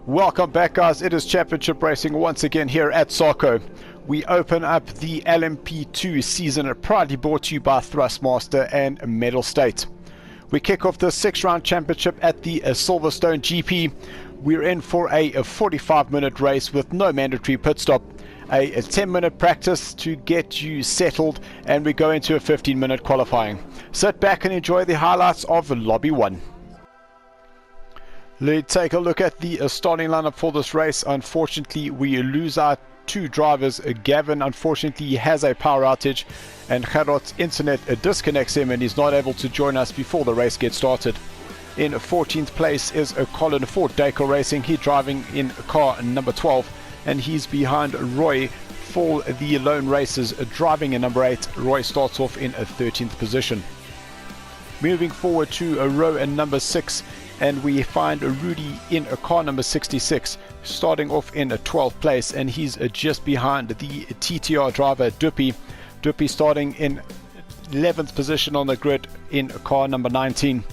Welcome back, guys. It is championship racing once again here at SARCO. We open up the LMP2 season, proudly brought to you by Thrustmaster and Mettlestate. We kick off the 6-round championship at the Silverstone GP. We're in for a 45-minute race with no mandatory pit stop, a 10-minute practice to get you settled, and we go into a 15-minute qualifying. Sit back and enjoy the highlights of Lobby 1. Let's take a look at the starting lineup for this race. Unfortunately, we lose our two drivers. Gavin, unfortunately, has a power outage, and Gerard's internet disconnects him and he's not able to join us before the race gets started. In 14th place is Colin for Dacre Racing. He's driving in car number 12, and he's behind Roy for the Lone Racers, driving in number 8. Roy starts off in a 13th position. Moving forward to row number 6, and we find Rudy in car number 66, starting off in 12th place, and he's just behind the TTR driver Duppy. Duppy starting in 11th position on the grid in car number 19.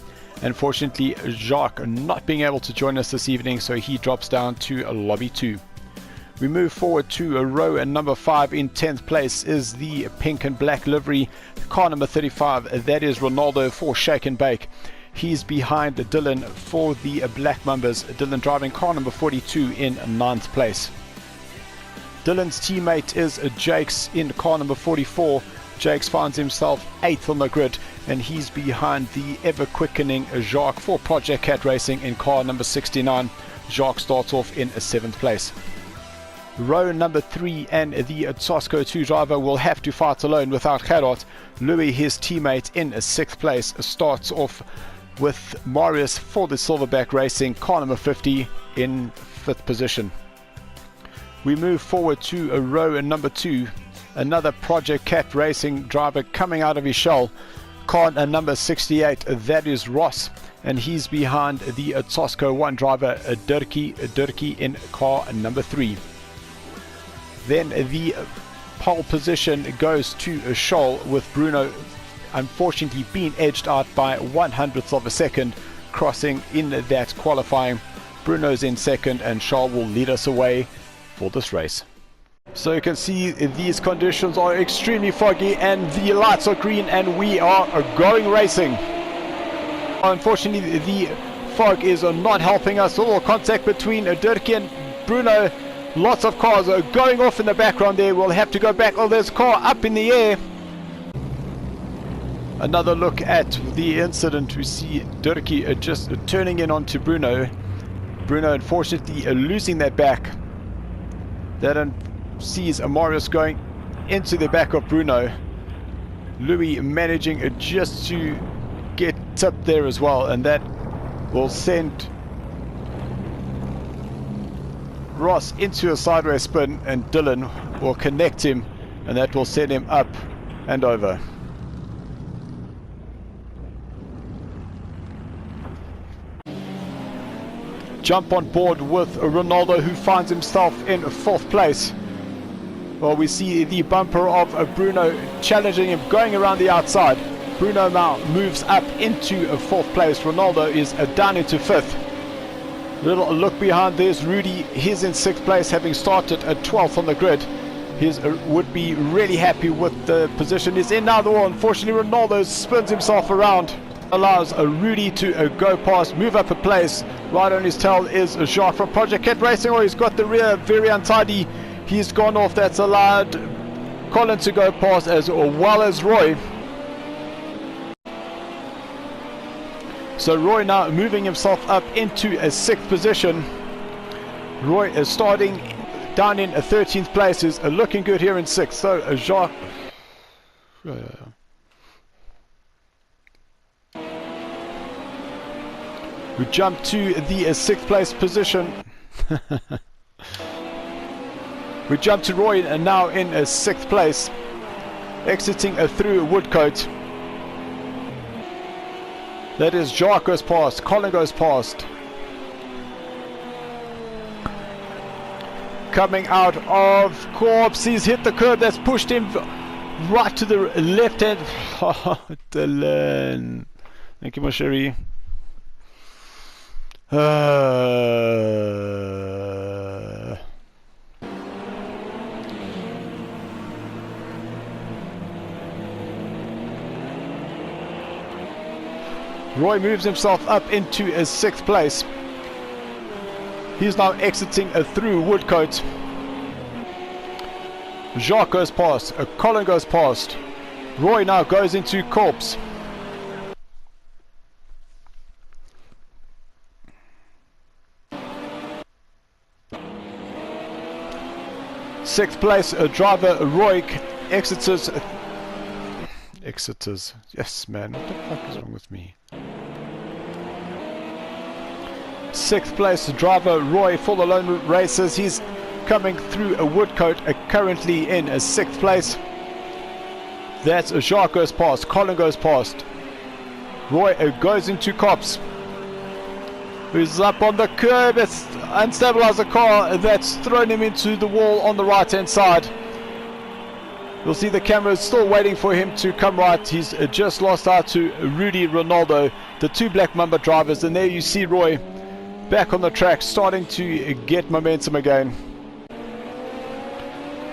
Unfortunately, Jacques not being able to join us this evening, so he drops down to lobby 2. We move forward to row number 5. In 10th place is the pink and black livery, car number 35. That is Ronaldo for Shake and Bake. He's behind Dylan for the Black Mambas. Dylan driving car number 42 in 9th place. Dylan's teammate is Jakes in car number 44. Jakes finds himself 8th on the grid, and he's behind the ever-quickening Jacques for Project Cat Racing in car number 69. Jacques starts off in 7th place. Row number 3 and the Tosco 2 driver will have to fight alone without Gerard. Louis, his teammate, in 6th place, starts off with Marius for the Silverback Racing, car number 50 in 5th position. We move forward to row number 2. Another Project Cat Racing driver coming out of his shell, car number 68. That is Ross, and he's behind the Tosco 1 driver Durkee in car number 3. Then the pole position goes to Scholl, with Bruno unfortunately being edged out by 1/100th of a second crossing in that qualifying. Bruno's in 2nd, and Scholl will lead us away for this race. So you can see these conditions are extremely foggy and the lights are green, and we are going racing. Unfortunately, the fog is not helping us. A little contact between Dirk and Bruno. Lots of cars are going off in the background there. We'll have to go back. Oh, there's a car up in the air. Another look at the incident. We see Durkee just turning in onto Bruno. Bruno unfortunately losing that back. That sees Marius going into the back of Bruno. Louis managing just to get tipped there as well, and that will send Ross into a sideways spin, and Dylan will connect him, and that will send him up and over. Jump on board with Ronaldo, who finds himself in 4th place. Well, we see the bumper of Bruno challenging him, going around the outside. Bruno now moves up into 4th place. Ronaldo is down into 5th. Little look behind, there's Rudy. He's in 6th place, having started at 12th on the grid. He would be really happy with the position he's in now. Though, unfortunately, Ronaldo spins himself around. Allows Rudy to go past, move up a place. Right on his tail is Jacques from Project Cat Racing. Oh, he's got the rear very untidy. He's gone off. That's allowed Colin to go past, as well as Roy. So Roy now moving himself up into a 6th position. Roy is starting down in a 13th place, is looking good here in 6th. So Jacques. We jump to the 6th place position. We jump to Roy, and now in 6th place, exiting through Woodcote. That is, Jacques goes past, Colin goes past. Coming out of corpse, he's hit the curb that's pushed him right to the left hand. Oh, Dylan. Thank you, Mosheri. Roy moves himself up into a 6th place. He's now exiting through Woodcote. Jacques goes past, Colin goes past. Roy now goes into Corpse. Sixth place driver Roy exits. Yes, man. What the fuck is wrong with me? 6th place driver Roy for the Lone Racers. He's coming through a Woodcote, currently in a 6th place. That's Jacques goes past, Colin goes past. Roy goes into Cops. Who's up on the curb? It's unstabilized the car that's thrown him into the wall on the right hand side. You'll see the camera is still waiting for him to come right. He's just lost out to Rudy Ronaldo, the 2 Black Mamba drivers. And there you see Roy back on the track, starting to get momentum again.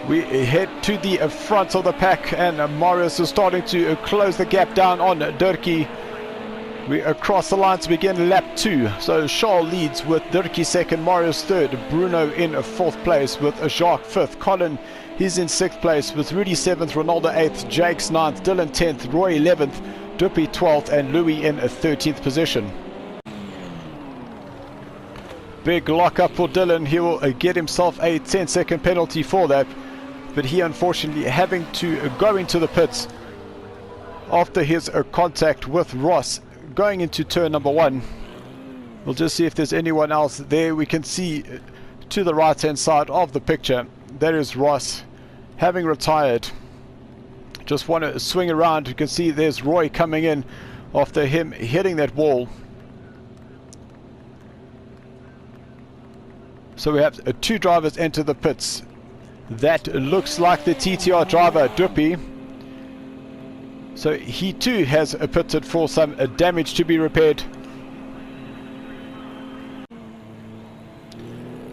We head to the front of the pack, and Marius is starting to close the gap down on Durkee. We across the line to begin lap 2. So Charles leads with Durkee 2nd, Marius 3rd, Bruno in 4th place with Jacques 5th, Colin he's in 6th place with Rudy 7th, Ronaldo 8th, Jakes 9th, Dylan 10th, Roy 11th, Duppy 12th, and Louis in 13th position. Big lock up for Dylan. He will get himself a 10-second penalty for that, but he unfortunately having to go into the pits after his contact with Ross going into turn number 1. We'll just see if there's anyone else there. We can see to the right hand side of the picture, there is Ross having retired. Just want to swing around. You can see there's Roy coming in after him hitting that wall. So we have 2 drivers enter the pits. That looks like the TTR driver Duppy. So he too has pitted for some damage to be repaired.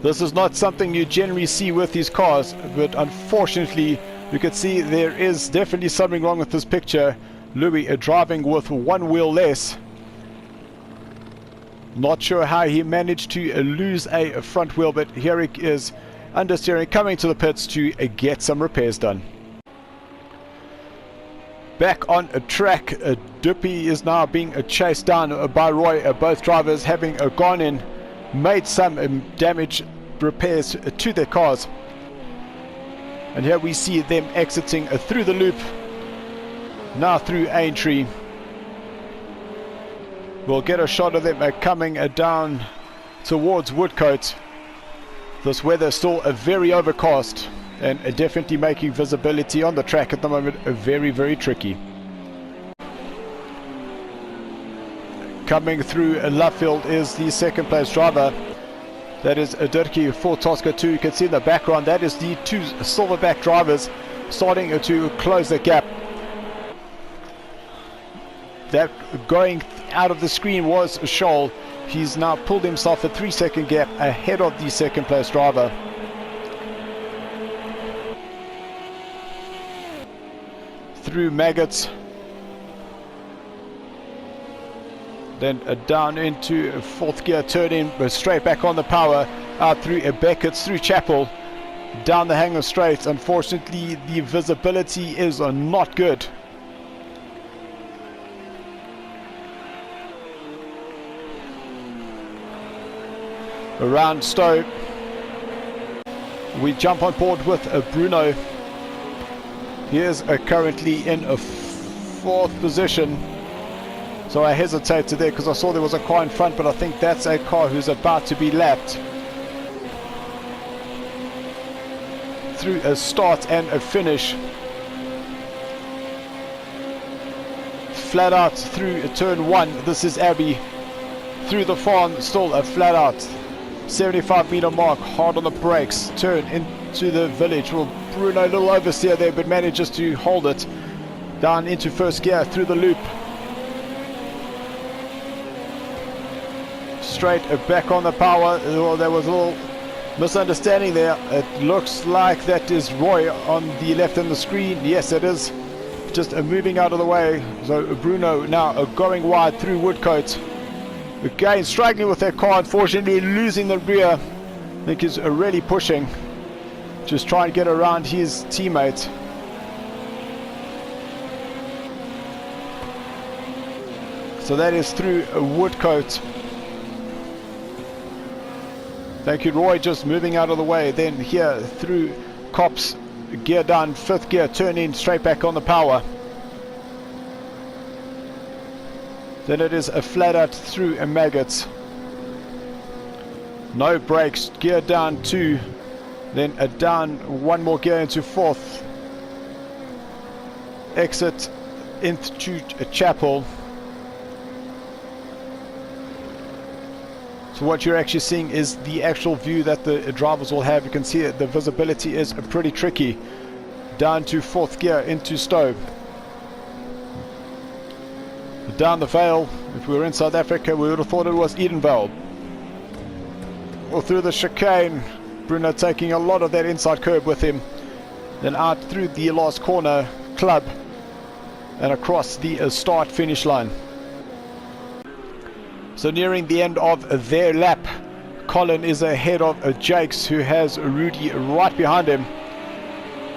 This is not something you generally see with these cars, but unfortunately you can see there is definitely something wrong with this picture. Louis driving with 1 wheel less. Not sure how he managed to lose a front wheel, but here he is understeering, coming to the pits to get some repairs done. Back on a track, Duppy is now being chased down by Roy. Both drivers having gone in, made some damage repairs to their cars. And here we see them exiting through the loop, now through Aintree. We'll get a shot of them coming down towards Woodcote. This weather is still very overcast and definitely making visibility on the track at the moment very, very tricky. Coming through Luffield is the 2nd place driver. That is Durkee for Tosca 2. You can see in the background that is the 2 silverback drivers starting to close the gap. That going out of the screen was Scholl. He's now pulled himself a 3-second gap ahead of the 2nd place driver. Through Maggots. Then down into 4th gear, turn in, straight back on the power, out through Beckett's, through Chapel, down the Hanger Straight. Unfortunately, the visibility is not good. Around Stowe, we jump on board with Bruno. He is currently in a 4th position. So I hesitated there because I saw there was a car in front, but I think that's a car who's about to be lapped. Through a start and a finish. Flat out through turn 1. This is Abbey. Through the farm, still a flat out. 75-meter mark, hard on the brakes, turn into the village. Well, Bruno a little oversteer there, but manages to hold it down into 1st gear through the loop. Straight back on the power. Well, there was a little misunderstanding there. It looks like that is Roy on the left on the screen. Yes, it is. just moving out of the way. So Bruno now going wide through Woodcote. Again struggling with their car, unfortunately losing the rear. I think he's really pushing, just trying to get around his teammate. So that is through Woodcote. Thank you, Roy, just moving out of the way. Then here through Cops, gear down, 5th gear, turn in, straight back on the power. Then it is a flat out through a Maggots. No brakes, gear down 2, then a down 1 more gear into 4th. Exit into a Chapel. So what you're actually seeing is the actual view that the drivers will have. You can see it, the visibility is pretty tricky. Down to 4th gear into Stowe. Down the Vale, if we were in South Africa we would have thought it was Edenvale. Or through the chicane, Bruno taking a lot of that inside curb with him. Then out through the last corner, Club, and across the start finish line. So nearing the end of their lap, Colin is ahead of Jakes, who has Rudy right behind him.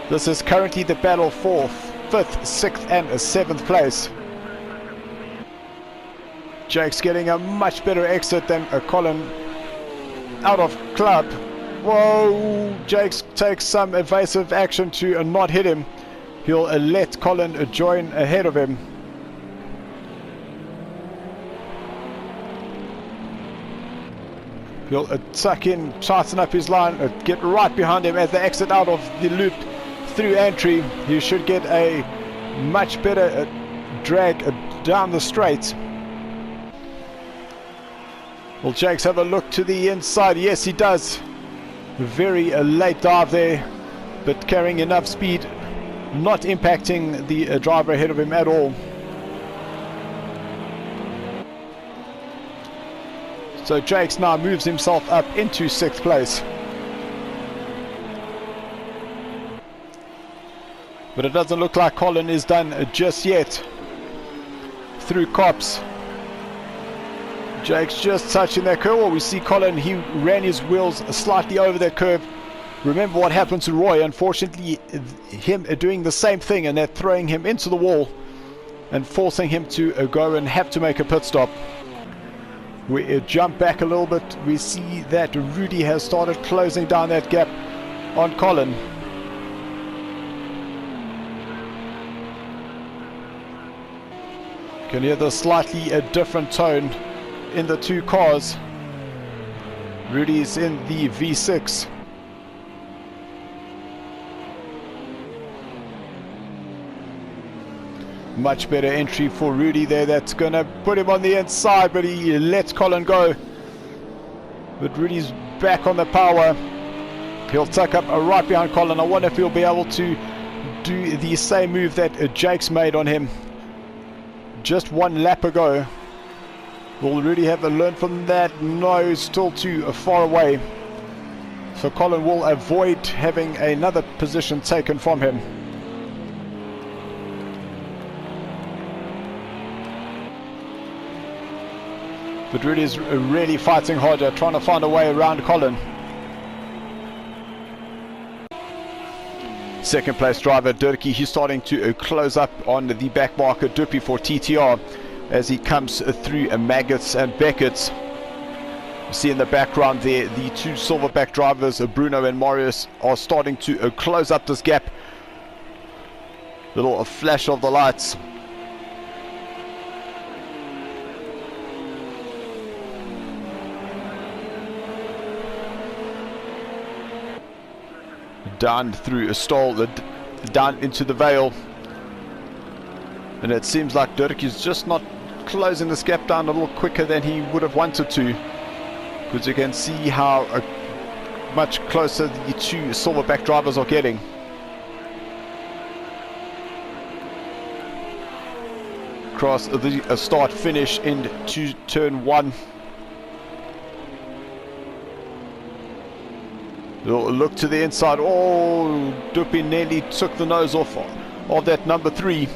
This is currently the battle for 5th, 6th and 7th place. Jakes getting a much better exit than Colin out of Club. Whoa, Jakes takes some evasive action to not hit him. He'll let Colin join ahead of him. He'll tuck in, tighten up his line, get right behind him as they exit out of the loop through Antry. He should get a much better drag down the straight. Will Jakes have a look to the inside? Yes, he does. Very late dive there, but carrying enough speed, not impacting the driver ahead of him at all. So Jakes now moves himself up into 6th place. But it doesn't look like Colin is done just yet. Through Cops. Jakes just touching that curve. Well, we see Colin, he ran his wheels slightly over that curve. Remember what happened to Roy. Unfortunately, him doing the same thing, and that throwing him into the wall and forcing him to go and have to make a pit stop. We jump back a little bit. We see that Rudy has started closing down that gap on Colin. You can hear the slightly different tone in the two cars. Rudy's in the V6. Much better entry for Rudy there. That's going to put him on the inside, but he lets Colin go. But Rudy's back on the power. He'll tuck up right behind Colin. I wonder if he'll be able to do the same move that Jakes made on him just 1 lap ago. Will Rudy have to learn from that? No, he's still too far away. So Colin will avoid having another position taken from him. But Rudy's really fighting harder, trying to find a way around Colin. 2nd place driver Durkee, he's starting to close up on the back marker Duppy for TTR as he comes through Maggots and Beckett's. You see in the background there, the 2 silverback drivers, Bruno and Marius, are starting to close up this gap. Little flash of the lights. Down through a stall, down into the Vale, and it seems like Dirk is just not closing this gap down a little quicker than he would have wanted to, because you can see how much closer the 2 silverback drivers are getting. Across the start finish into turn 1. Look to the inside. Oh, Duppy nearly took the nose off of that number 3.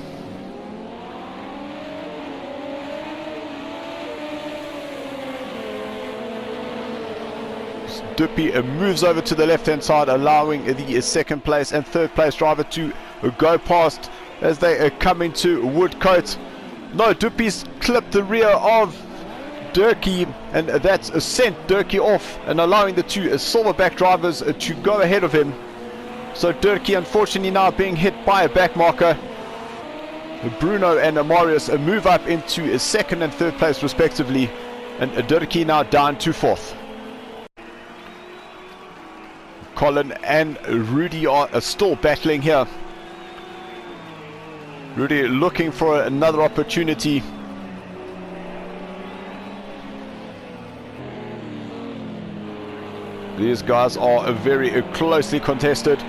Duppy moves over to the left-hand side, allowing the second place and third place driver to go past as they come into Woodcote. No, Duppy's clipped the rear of Durkee, and that's sent Durkee off and allowing the two silverback drivers to go ahead of him. So Durkee unfortunately now being hit by a back marker. Bruno and Marius move up into second and third place respectively, and Durkee now down to fourth. Colin and Rudy are still battling here. Rudy looking for another opportunity. These guys are very closely contested.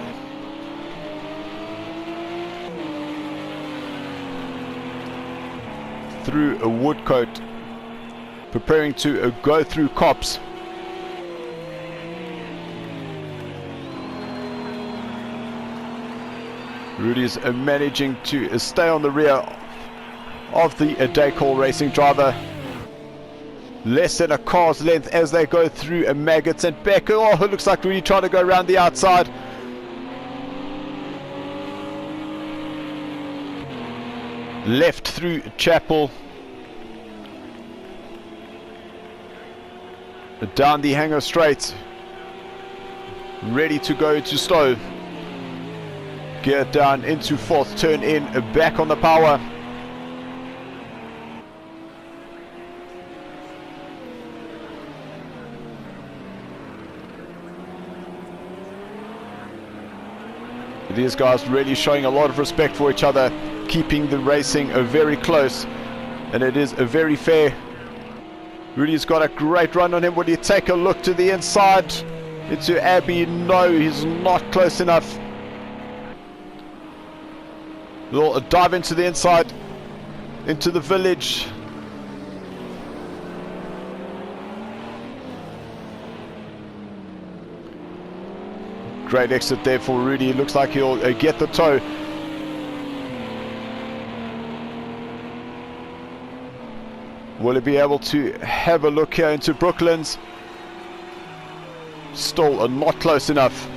Through a Woodcote, preparing to go through Cops. Rudy's managing to stay on the rear of the Daycall Racing driver. Less than a car's length as they go through Maggots and Becker. Oh, it looks like Rudy trying to go around the outside. Left through Chapel. Down the Hanger Straight. Ready to go to Stowe. Gear down into fourth, turn in, back on the power. These guys really showing a lot of respect for each other, keeping the racing very close, and it is very fair. Rudy's got a great run on him. Will he take a look to the inside into Abbey? No, he's not close enough. They'll dive into the inside, into the village. Great exit there for Rudy. Looks like he'll get the toe. Will he be able to have a look here into Brooklands? Still not close enough.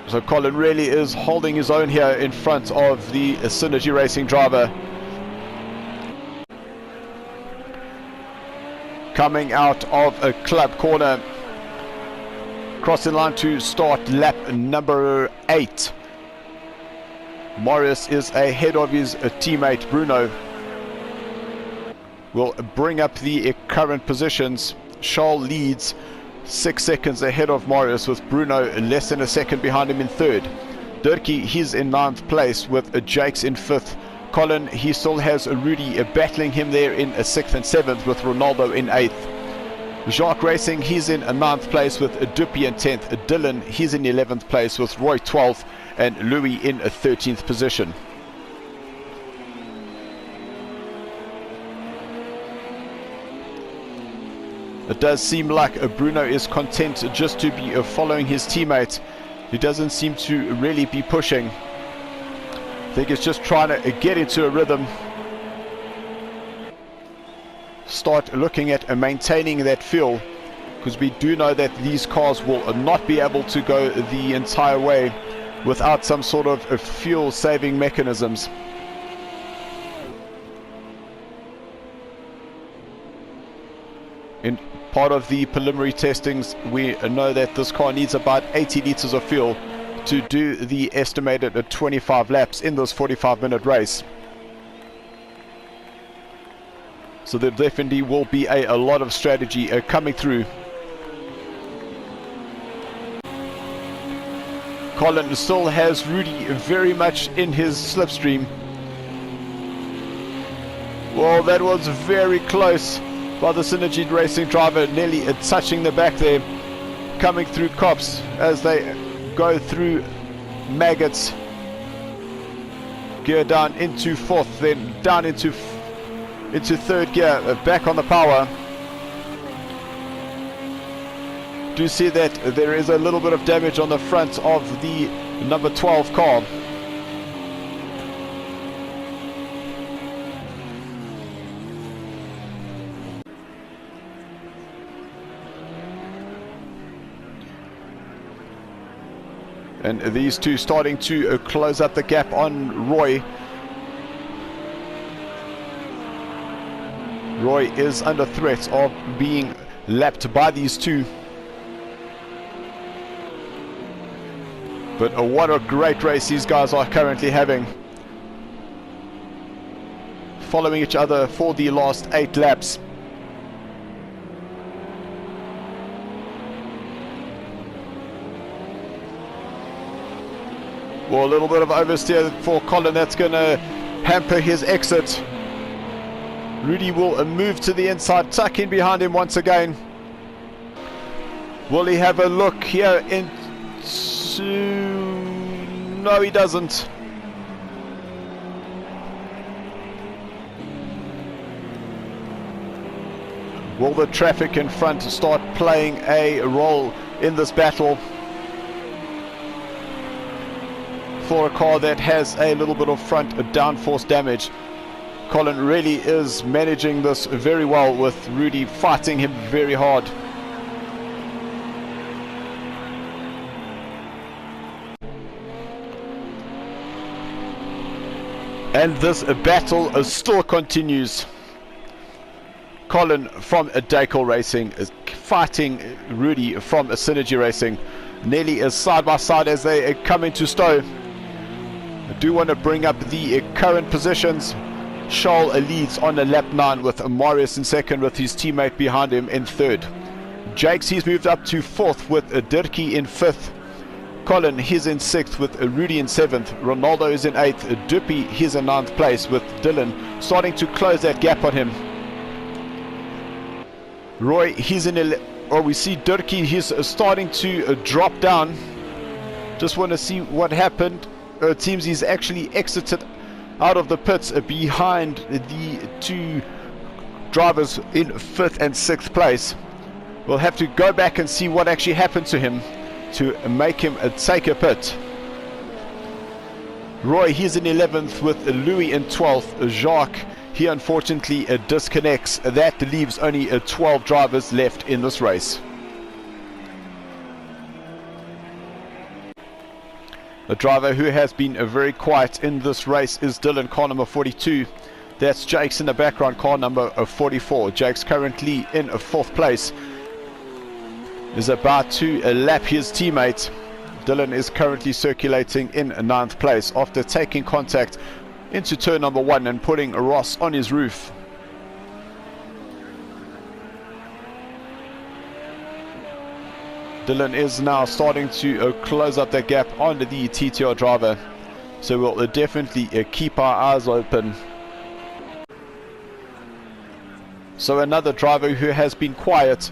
So Colin really is holding his own here in front of the Synergy Racing driver. Coming out of a club corner. Crossing line to start lap number 8. Marius is ahead of his teammate Bruno. Will bring up the current positions. Charles leads 6 seconds ahead of Marius, with Bruno less than a second behind him in third. Durkee, he's in 9th place with Jakes in 5th. Colin, he still has Rudy battling him there in 6th and 7th, with Ronaldo in 8th. Jacques Racing, he's in 9th place with Duppy in 10th. Dylan, he's in 11th place with Roy 12th, and Louis in a 13th position. It does seem like Bruno is content just to be following his teammate. He doesn't seem to really be pushing. I think he's just trying to get into a rhythm. Start looking at maintaining that fuel, because we do know that these cars will not be able to go the entire way without some sort of fuel saving mechanisms. In part of the preliminary testings, we know that this car needs about 80 litres of fuel to do the estimated 25 laps in this 45-minute race. So there definitely will be a lot of strategy coming through. Colin still has Rudy very much in his slipstream. Well, that was very close by the Synergy Racing driver, nearly touching the back there. Coming through Cops as they go through Maggots. Gear down into 4th, then down into 3rd gear, back on the power. Do see that there is a little bit of damage on the front of the number 12 car. And these two starting to close up the gap on Roy. Roy is under threat of being lapped by these two. But what a great race these guys are currently having. Following each other for the last 8 laps. Well, a little bit of oversteer for Colin. That's going to hamper his exit. Rudy will move to the inside, tuck in behind him once again. Will he have a look here into... No, he doesn't. Will the traffic in front start playing a role in this battle for a car that has a little bit of front downforce damage? Colin really is managing this very well, with Rudy fighting him very hard. And this battle still continues. Colin from Daco Racing is fighting Rudy from Synergy Racing. Nearly as side by side as they come into Stowe. I do want to bring up the current positions. Charles leads on a lap 9 with Marius in second, with his teammate behind him in third. Jakes, he's moved up to fourth with Dirkie in fifth. Colin, he's in sixth with Rudy in seventh. Ronaldo is in eighth. Duppy, he's in ninth place with Dylan starting to close that gap on him. Roy, he's in we see Dirkie, he's starting to drop down. Just want to see what happened. It seems he's actually exited out of the pits behind the two drivers in 5th and 6th place. We'll have to go back and see what actually happened to him to make him take a pit. Roy, he's in 11th with Louis in 12th. Jacques, he unfortunately disconnects. That leaves only 12 drivers left in this race. The driver who has been very quiet in this race is Dylan, car number 42. That's Jakes in the background, car number 44. Jakes currently in 4th place. Is about to lap his teammate. Dylan is currently circulating in 9th place after taking contact into turn number 1 and putting Ross on his roof. Dylan is now starting to close up that gap on the TTR driver, so we'll definitely keep our eyes open. So another driver who has been quiet,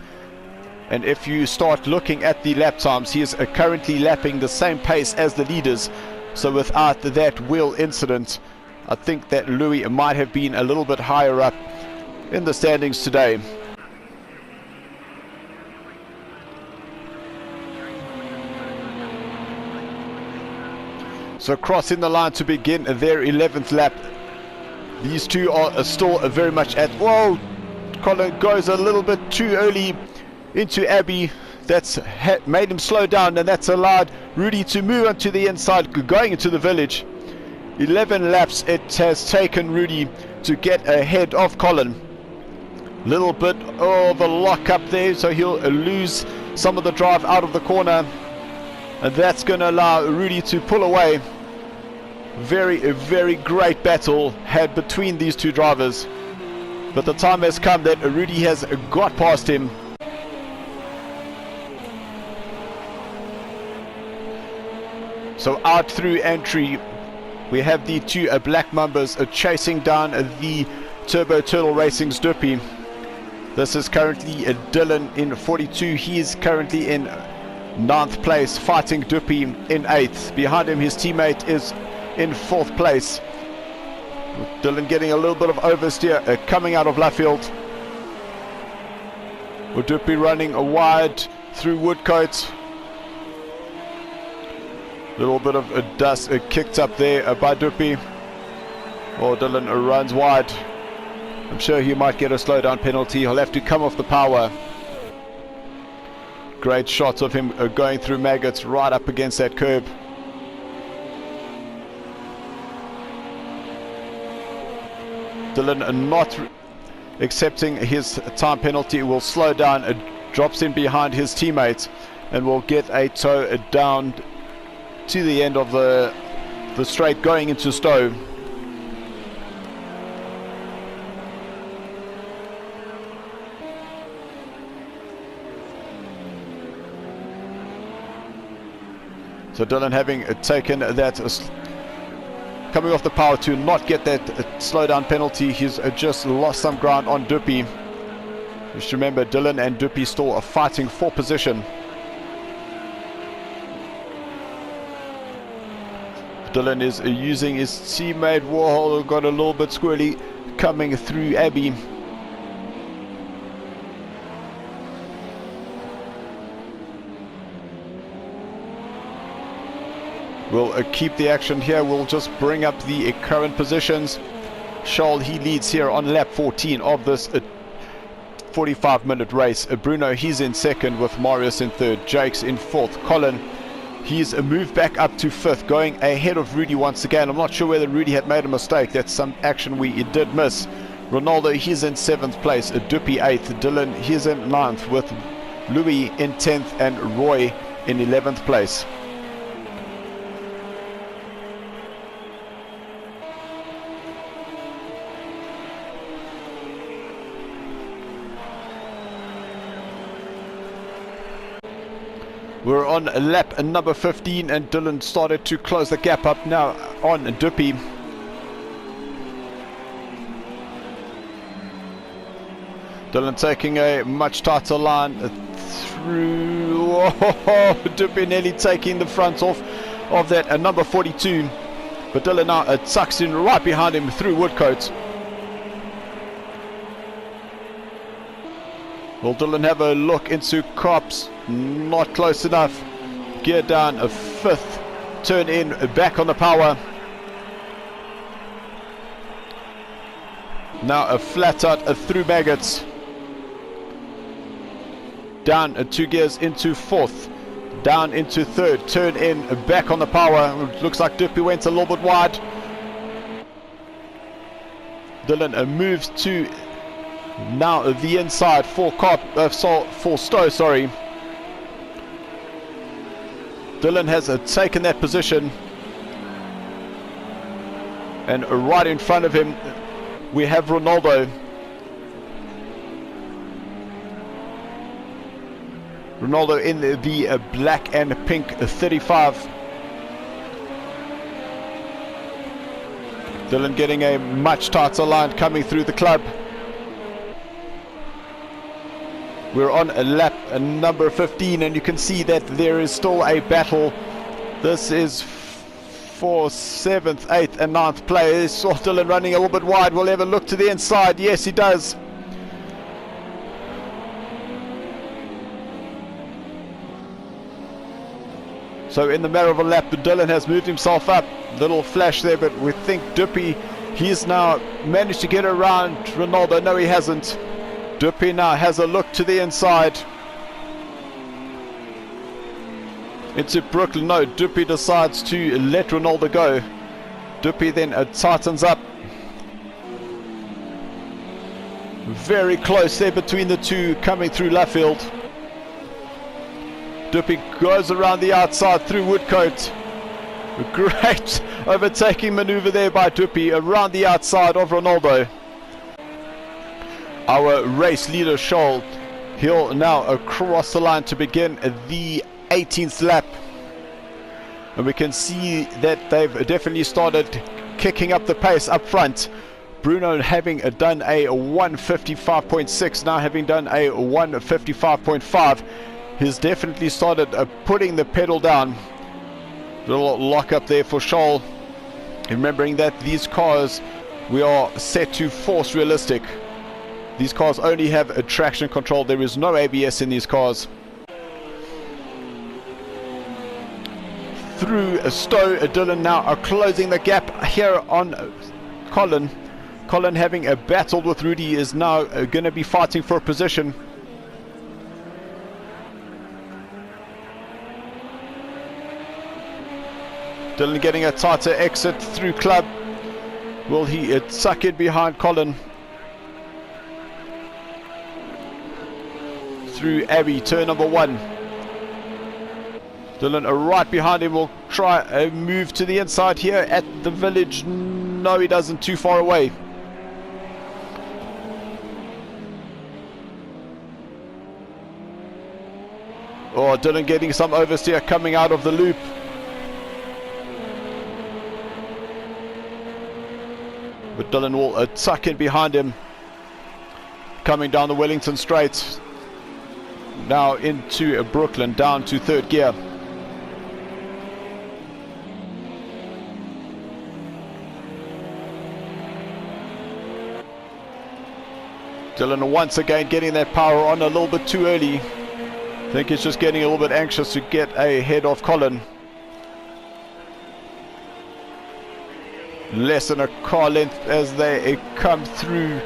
and if you start looking at the lap times, he is currently lapping the same pace as the leaders. So without that wheel incident, I think that Louis might have been a little bit higher up in the standings today. So crossing the line to begin their 11th lap. These two are still very much at... Whoa! Colin goes a little bit too early into Abbey. That's made him slow down, and that's allowed Rudy to move onto the inside, going into the village. 11 laps it has taken Rudy to get ahead of Colin. Little bit of a lock up there, so he'll lose some of the drive out of the corner. And that's going to allow Rudy to pull away. Very great battle had between these two drivers. But the time has come that Rudy has got past him. So out through entry, we have the two Black Mambas chasing down the Turbo Turtle Racing's Duppy. This is currently Dylan in 42. He is currently in 9th place, fighting Duppy in 8th. Behind him, his teammate is in 4th place. Dylan getting a little bit of oversteer coming out of Luffield. Duppy running wide through Woodcote. Little bit of dust kicked up there by Duppy. Oh, Dylan runs wide. I'm sure he might get a slowdown penalty. He'll have to come off the power. Great shots of him going through maggots right up against that curb. Dylan not accepting his time penalty, will slow down, drops in behind his teammate, and will get a tow down to the end of the straight going into Stowe. So Dylan having taken that, coming off the power to not get that slowdown penalty, he's just lost some ground on Duppy. Just remember, Dylan and Duppy still are fighting for position. Dylan is using his teammate Warhol, who got a little bit squirrely coming through Abbey. We'll keep the action here. We'll just bring up the current positions. Scholl, he leads here on lap 14 of this 45-minute race. Bruno, he's in second with Marius in third. Jake's in fourth. Colin, he's moved back up to fifth, going ahead of Rudy once again. I'm not sure whether Rudy had made a mistake. That's some action we did miss. Ronaldo, he's in 7th place. Duppy 8th. Dylan, he's in 9th with Louis in 10th and Roy in 11th place. We're on lap number 15 and Dylan started to close the gap up now on Duppy. Dylan taking a much tighter line through. Oh, Duppy nearly taking the front off of that number 42. But Dylan now tucks in right behind him through Woodcote. Will Dylan have a look into Cops? Not close enough. Gear down, a 5th. Turn in, back on the power. Now a flat out through Maggots. Down 2 gears into 4th. Down into 3rd. Turn in, back on the power. Looks like Duppy went a little bit wide. Dylan moves to now the inside for Stowe, sorry. Dylan has taken that position, and right in front of him we have Ronaldo. Ronaldo in the black and pink 35. Dylan getting a much tighter line coming through the club. We're on lap number 15 and you can see that there is still a battle. This is for 7th, 8th and 9th place. Saw Dylan running a little bit wide. Will ever look to the inside? Yes, he does. So in the matter of a lap, Dylan has moved himself up. Little flash there, but we think Duppy, he's now managed to get around Ronaldo. No, he hasn't. Duppy now has a look to the inside. Into Brooklyn. No, Duppy decides to let Ronaldo go. Duppy then tightens up. Very close there between the two coming through Luffield. Duppy goes around the outside through Woodcote. Great overtaking maneuver there by Duppy around the outside of Ronaldo. Our race leader Scholl, he'll now across the line to begin the 18th lap, and we can see that they've definitely started kicking up the pace up front. Bruno having done a 155.6, now having done a 155.5, he's definitely started putting the pedal down. Little lock up there for Scholl, remembering that these cars we are set to force realistic. These cars only have a traction control. There is no ABS in these cars. Through Stowe, Dylan now are closing the gap here on Colin. Colin, having a battle with Rudy, is now going to be fighting for a position. Dylan getting a tighter exit through club. Will he suck in behind Colin? Through Abbey, turn number 1. Dylan right behind him will try a move to the inside here at the village. No, he doesn't, too far away. Oh, Dylan getting some oversteer coming out of the loop. But Dylan will tuck in behind him. Coming down the Wellington Straight. Now into Brooklyn, down to 3rd gear. Dylan once again getting that power on a little bit too early. I think he's just getting a little bit anxious to get ahead of Colin. Less than a car length as they come through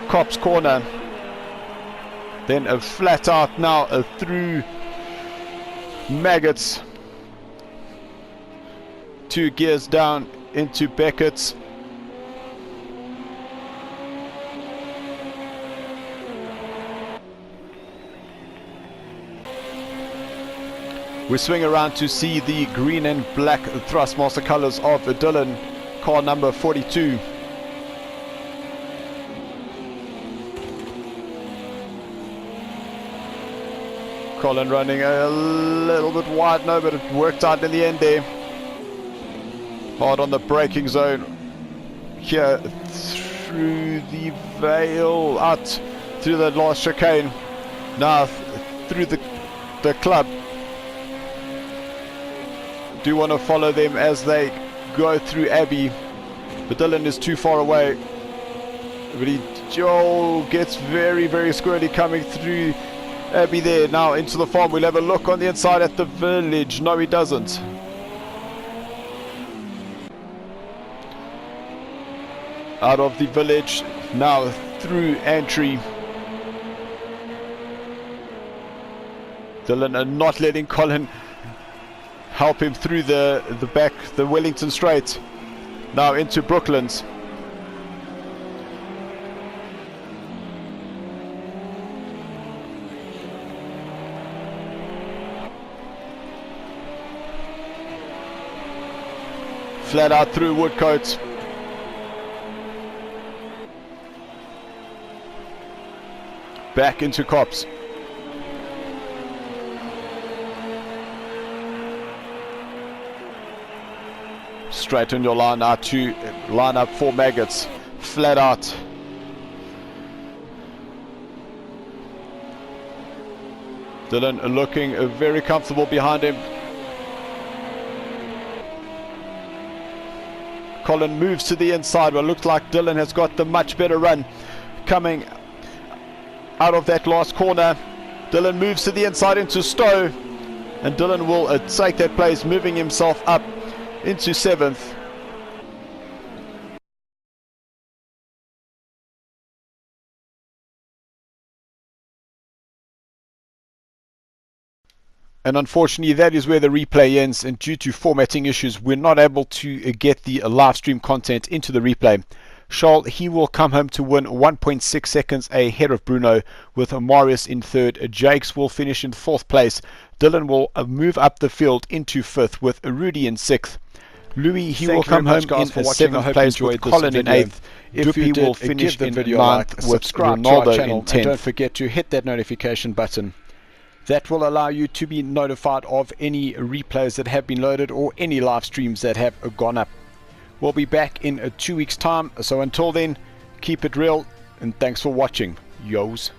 Cop's corner. Then a flat out now through Maggots. 2 gears down into Beckett's. We swing around to see the green and black Thrustmaster colors of Dylan, car number 42. Colin running a little bit wide, no, but it worked out in the end there. Hard on the braking zone. Here through the Vale, out through the last chicane. Now through the club. Do want to follow them as they go through Abbey, but Dylan is too far away. But he gets very squirrely coming through Abbey there. Now into the farm. We'll have a look on the inside at the village. No, he doesn't. Out of the village, now through Antry. Dylan not letting Colin help him through the back, the Wellington Straight. Now into Brooklands. Flat out through Woodcote. Back into Cops. Straight on your line out to line up for Maggots. Flat out. Dylan looking very comfortable behind him. Colin moves to the inside, but it looks like Dylan has got the much better run coming out of that last corner. Dylan moves to the inside into Stowe, and Dylan will take that place, moving himself up into 7th. And unfortunately that is where the replay ends, and due to formatting issues we're not able to get the live stream content into the replay. Charles, he will come home to win 1.6 seconds ahead of Bruno, with Marius in 3rd. Jakes will finish in 4th place. Dylan will move up the field into 5th with Rudy in 6th. Louis, he will come home in 7th place with Colin in 8th. If he will finish in 9th with Ronaldo in 10th. And don't forget to hit that notification button. That will allow you to be notified of any replays that have been loaded or any live streams that have gone up. We'll be back in 2 weeks' time, so until then, keep it real, and thanks for watching. Yos.